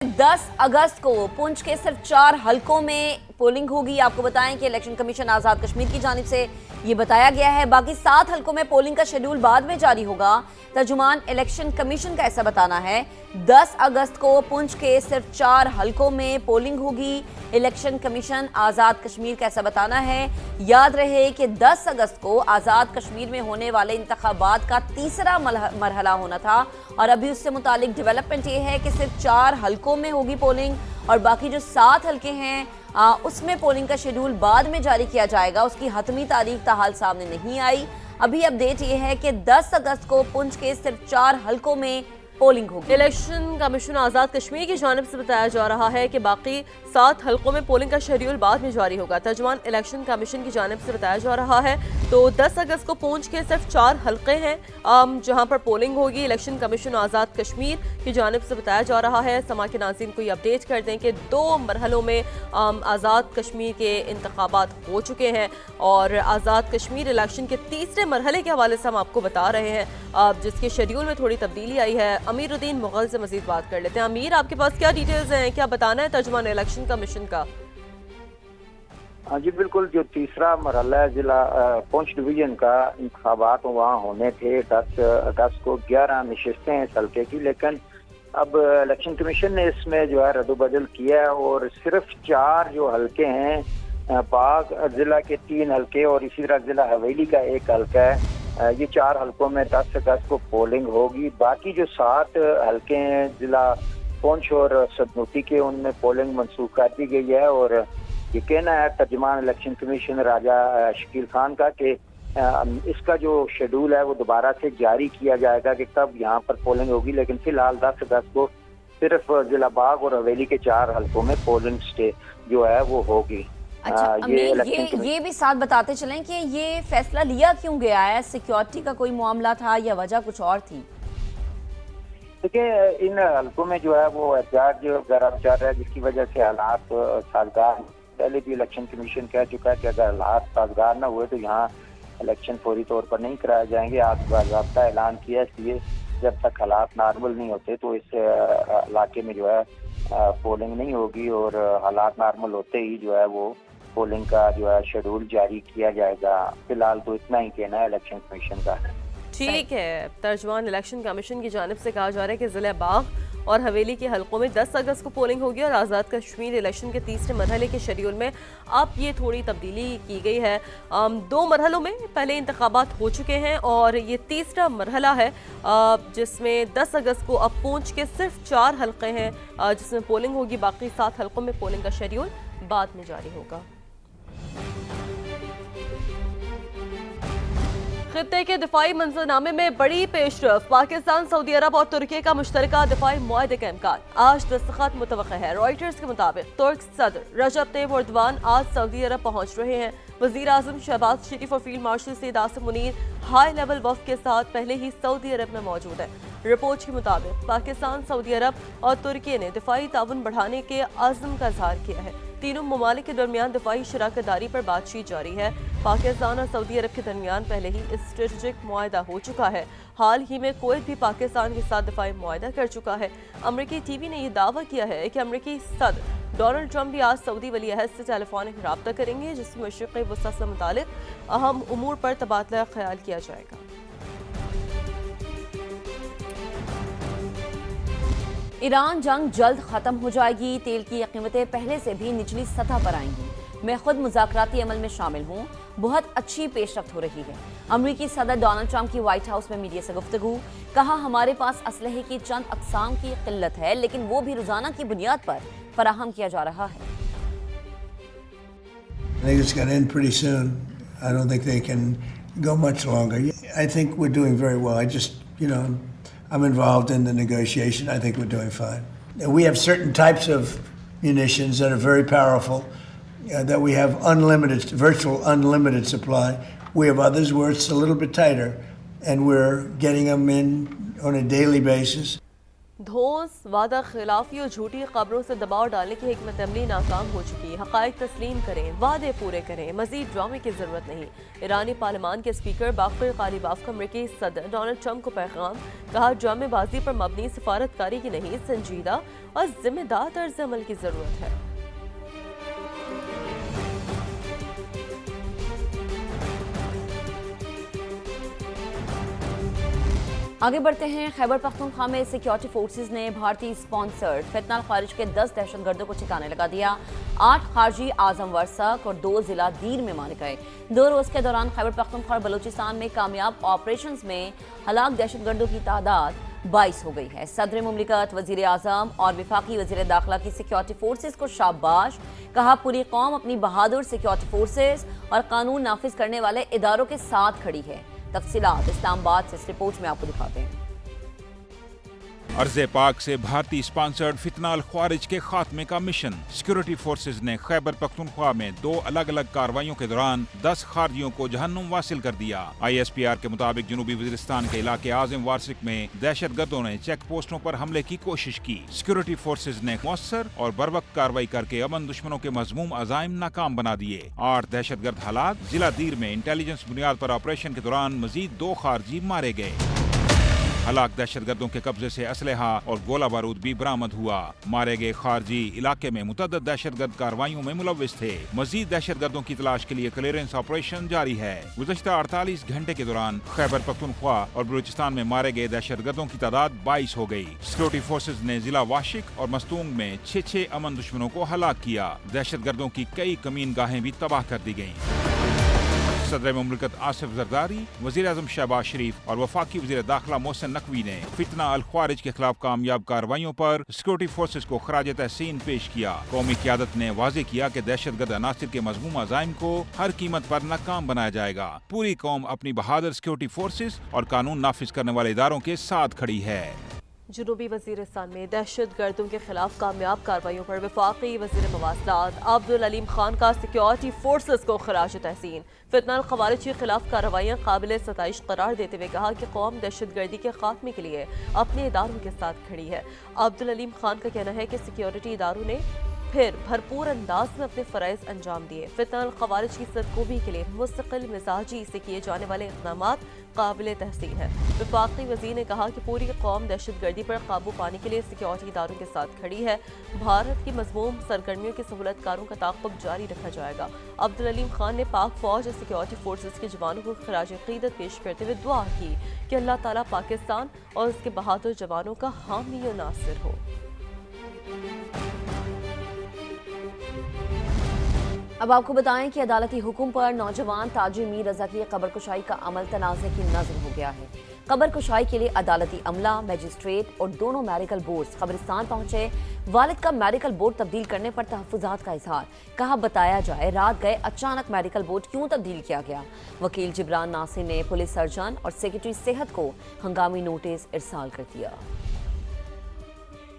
10 अगस्त को पुंछ के सिर्फ 4 हलकों में पोलिंग होगी। आपको बताएं कि इलेक्शन कमीशन आज़ाद कश्मीर की जानिब से ये बताया गया है। बाकी 7 हलकों में पोलिंग का शेड्यूल बाद में जारी होगा। तर्जुमान इलेक्शन कमीशन का ऐसा बताना है 10 अगस्त को पुंछ के सिर्फ 4 हलकों में पोलिंग होगी। इलेक्शन कमीशन आज़ाद कश्मीर का ऐसा बताना है। याद रहे कि 10 अगस्त को आज़ाद कश्मीर में होने वाले इंतखाबात का तीसरा मरहला होना था और अभी उससे मुतालिक डेवलपमेंट ये है कि सिर्फ 4 हलकों में होगी पोलिंग और बाकी जो 7 हलके हैं उसमें पोलिंग का शेड्यूल बाद में जारी किया जाएगा। उसकी हतमी तारीख ताहाल सामने नहीं आई। अभी अपडेट ये है कि 10 अगस्त को पुंछ के सिर्फ 4 हलकों में पोलिंग होगी। इलेक्शन कमीशन आज़ाद कश्मीर की जानिब से बताया जा रहा है कि बाकी 7 हलकों में पोलिंग का शेड्यूल बाद में जारी होगा। तर्जुमान इलेक्शन कमीशन की जानिब से बताया जा रहा है तो 10 अगस्त को पुंछ के सिर्फ 4 हलके हैं जहां पर पोलिंग होगी। इलेक्शन कमीशन आज़ाद कश्मीर की जानिब से बताया जा रहा है। समा के नाज़रीन को ये अपडेट कर दें कि 2 मरहलों में आज़ाद कश्मीर के इंतखाबात हो चुके हैं और आज़ाद कश्मीर इलेक्शन के तीसरे मरहले के हवाले से हम आपको बता रहे हैं जिसके शेड्यूल में थोड़ी तब्दीली आई है। अमीरुद्दीन मुगल से मजीद बात कर लेते हैं। अमीर, आपके पास क्या डिटेल्स हैं, क्या बताना है तर्जुमान इलेक्शन कमीशन का? हाँ जी बिल्कुल, जो तीसरा मरहला जिला पुंछ डिवीजन का इंतखाबात वहाँ होने थे 10 अगस्त को 11 नशिस्तें हैं इस हल्के की, लेकिन अब इलेक्शन कमीशन ने इसमें जो है रद्दबदल किया है और सिर्फ 4 जो हल्के हैं पाक जिला के 3 हल्के और इसी तरह जिला हवेली का 1 हल्का है, ये 4 हलकों में 10 अगस्त को पोलिंग होगी। बाकी जो 7 हलके हैं जिला पुंछ और सदनूती के, उनमें पोलिंग मंसूख कर दी गई है और ये कहना है तर्जुमान इलेक्शन कमीशन राजा शकील खान का कि इसका जो शेड्यूल है वो दोबारा से जारी किया जाएगा कि कब यहाँ पर पोलिंग होगी, लेकिन फिलहाल 10 अगस्त को सिर्फ जिला बाग और हवेली के 4 हलकों में पोलिंग स्टे जो है वो होगी। अच्छा, ये भी साथ बताते चलें कि ये फैसला लिया क्यों गया है? सिक्योरिटी का कोई मामला था या वजह कुछ और थी? देखिए, इन हलकों में जो है वो एहतियात वगैरह चल रहा है जिसकी वजह से हालात साजगार, पहले भी इलेक्शन कमीशन कह चुका है कि अगर हालात साजगार ना हुए तो यहाँ इलेक्शन फौरी तौर पर नहीं कराए जाएंगे। आज बाकायदा ऐलान किया, इसलिए जब तक हालात नॉर्मल नहीं होते तो इस इलाके में जो है पोलिंग नहीं होगी और हालात नॉर्मल होते ही जो है वो पोलिंग का जो है शेड्यूल जारी किया जाएगा। फिलहाल तो इतना ही कहना है इलेक्शन कमीशन का। ठीक है, तर्जुमान इलेक्शन कमीशन की जानिब से कहा जा रहा है कि जिला बाग और हवेली के हलकों में 10 अगस्त को पोलिंग होगी और आज़ाद कश्मीर इलेक्शन के तीसरे मरहले के शेड्यूल में अब ये थोड़ी तब्दीली की गई है। 2 मरहलों में पहले इंतखाबात हो चुके हैं और ये तीसरा मरहला है जिसमें 10 अगस्त को अब पुंछ के सिर्फ 4 हलके हैं जिसमें पोलिंग होगी। बाकी 7 हलकों में पोलिंग का शेड्यूल बाद में जारी होगा। खित्ते के दिफाई मंजरनामे में बड़ी पेशरफ, पाकिस्तान, सऊदी अरब और तुर्की का मुश्तरका दिफाई मुआहदे का इम्कान, आज दस्तखत मुतवक्किल है। रॉयटर्स के मुताबिक तुर्क सदर रजब तैयब एर्दोगान आज सऊदी अरब पहुंच रहे हैं। वजीर आजम शहबाज शरीफ और field marshal Syed Asim Munir high level वफ्द के साथ पहले ही सऊदी अरब में मौजूद है। रिपोर्ट के मुताबिक पाकिस्तान, सऊदी अरब और तुर्की ने दिफाई ताउन बढ़ाने के अज़्म का इज़हार किया है। तीनों ममालिक के दरमियान दिफाई शराकतदारी पर बातचीत जारी है। पाकिस्तान और सऊदी अरब के दरमियान पहले ही स्ट्रेटेजिक मुआहदा हो चुका है। हाल ही में कुवैत भी पाकिस्तान के साथ दिफाई मुआहदा कर चुका है। अमरीकी टीवी ने यह दावा किया है कि अमरीकी सदर डोनाल्ड ट्रंप भी आज सऊदी वली अहद से टेलीफोनिक राब्ता करेंगे जिसमें मशरिक़ी वसत से मुतालिक अहम उमूर पर तबादला ख्याल किया जाएगा। ईरान जंग जल्द खत्म हो जाएगी, तेल की कीमतें पहले से भी निचली सतह पर आएंगी। मैं खुद मुज़ाकराती अमल में शामिल हूँ, बहुत अच्छी पेशरफ्त हो रही है। अमरीकी सदर डोनाल्ड ट्रंप की व्हाइट हाउस में मीडिया से गुफ्तगू, कहा हमारे पास असलहे की चंद अक़साम की किल्लत है लेकिन वो भी रोजाना की बुनियाद पर फराहम किया जा रहा है। I think it's going to end pretty soon. I don't think they can go much longer. I think we're doing very well. I'm involved in the negotiation. I think we're doing fine. We have certain types of munitions that are very powerful, that we have virtual unlimited supply. We have others where it's a little bit tighter, and we're getting them in on a daily basis. धौंस, वादा खिलाफी और झूठी खबरों से दबाव डालने की हिकमत अमली नाकाम हो चुकी है। हक़ाइक़ तस्लीम करें, वादे पूरे करें, मजीद ड्रामे की ज़रूरत नहीं। ईरानी पार्लियामान के स्पीकर बाक़र ग़ालिबाफ का अमरीकी सदर डोनाल्ड ट्रंप को पैगाम, कहा ड्रामेबाजी पर मबनी सिफारतकारी की नहीं, संजीदा और जिम्मेदार तर्ज अमल की ज़रूरत है। आगे बढ़ते हैं। खैबर पख्तूनख्वा में सिक्योरिटी फोर्सेस ने भारतीय स्पॉन्सर्ड फितनाल खारिज के 10 दहशतगर्दों को ठिकाने लगा दिया। 8 खारजी आजम वर्सक और 2 जिला दीर में मारे गए। 2 रोज के दौरान खैबर पख्तूनख्वा और बलूचिस्तान में कामयाब ऑपरेशंस में हलाक दहशतगर्दों की तादाद 22 हो गई है। सदर मुमलिकत, वजीर आजम और वफाकी वजीर दाखिला की सिक्योरिटी फोर्सेस को शाबाश, कहा पूरी कौम अपनी बहादुर सिक्योरिटी फोर्सेस और कानून नाफिज करने वाले इदारों के साथ खड़ी है। तफसीलात इस्लामाबाद से इस रिपोर्ट में आपको दिखाते हैं। अर्ज़े पाक से भारतीय स्पॉन्सर्ड फितनाल ख्वारिज के खात्मे का मिशन। सिक्योरिटी फोर्सेज ने खैबर पख्तूनख्वा में 2 अलग अलग कार्रवाइयों के दौरान 10 खारजियों को जहन्नुम वासिल कर दिया। ISPR के मुताबिक जनूबी वज़ीरिस्तान के इलाके आज़म वारसिक में दहशतगर्दों ने चेक पोस्टों पर हमले की कोशिश की। सिक्योरिटी फोर्सेज ने मौसर और बरवक्त कार्रवाई करके अमन दुश्मनों के मज़मूम अज़ाइम नाकाम बना दिए। 8 दहशतगर्द हलाक। जिला दीर में इंटेलिजेंस बुनियाद पर ऑपरेशन के दौरान मजीद 2 खारजी मारे गए। हलाक दहशतगर्दों के कब्जे से असलहा और गोला बारूद भी बरामद हुआ। मारे गए खारजी इलाके में मुतअद्दिद दहशतगर्द कार्रवाइयों में मुलव्विस थे। मजीद दहशतगर्दों की तलाश के लिए क्लियरेंस ऑपरेशन जारी है। गुज़श्ता 48 घंटे के दौरान खैबर पख्तूनख्वा और बलूचिस्तान में मारे गए दहशतगर्दों की तादाद 22 हो गई। सिक्योरिटी फोर्सेज ने जिला वाशिक और मस्तूंग में 6 अमन दुश्मनों को हलाक किया। दहशतगर्दों की कई कमीन गाहें भी तबाह कर दी गयी। सदर मुमलिकत आसिफ जरदारी, वजीर आजम शहबाज शरीफ और वफाकी वजीर दाखिला मोहसिन नकवी ने फितना अल ख्वारिज के खिलाफ कामयाब कार्रवाइयों पर सिक्योरिटी फोर्सेज को खराज तहसीन पेश किया। कौमी क़यादत ने वाज़ेह किया कि दहशतगर्द अनासिर के मज़मूम अज़ाइम को हर कीमत पर नाकाम बनाया जाएगा। पूरी कौम अपनी बहादुर सिक्योरिटी फोर्सेज और कानून नाफिज करने वाले इदारों के साथ खड़ी है। जनूबी वज़ीरिस्तान में दहशत गर्दों के खिलाफ कामयाब कार्रवाइयों पर वफाकी वज़ीर मवासलात अब्दुल अलीम खान का सिक्योरिटी फोर्सेस को खराज तहसीन। फितनाल ख़वारिज के खिलाफ कार्रवाइयाँ काबिल सताइश करार देते हुए कहा कि कौम दहशत गर्दी के खात्मे के लिए अपने इदारों के साथ खड़ी है। अब्दुल अलीम खान का कहना है कि सिक्योरिटी इदारों ने फिर भरपूर अंदाज में अपने फ़राइज़ अंजाम दिए। फितनाल ख़वारिज की सरकोबी के लिए मुस्तकिल मिजाजी से किए जाने वाले इक़दामात काबिल तहसीन है। वफाकी वज़ीर ने कहा कि पूरी कौम दहशत गर्दी पर काबू पाने के लिए सिक्योरिटी इदारों के साथ खड़ी है। भारत की मज़मूम सरगर्मियों के सहूलतकारों का ताक़ुब जारी रखा जाएगा। अब्दुल अलीम खान ने पाक फ़ौज और सिक्योरिटी फोर्सेस के जवानों को खराज अक़ीदत पेश करते हुए दुआ की कि अल्लाह ताला पाकिस्तान और उसके बहादुर जवानों का हामी और नासिर हो। अब आपको बताएं कि अदालती हुक्म पर नौजवान ताजिर मीर रजा की कब्र कुशाई का अमल तनाज़े की नज़र हो गया है। कब्र कुशाई के लिए अदालती अमला, मजिस्ट्रेट और दोनों मेडिकल बोर्ड कब्रिस्तान पहुंचे। वालिद का मेडिकल बोर्ड तब्दील करने पर तहफ़्फ़ुज़ात का इजहार। कहा बताया जाए रात गए अचानक मेडिकल बोर्ड क्यों तब्दील किया गया। वकील जिब्रान नासिर ने पुलिस सर्जन और सेक्रेटरी सेहत को हंगामी नोटिस इरसाल कर दिया।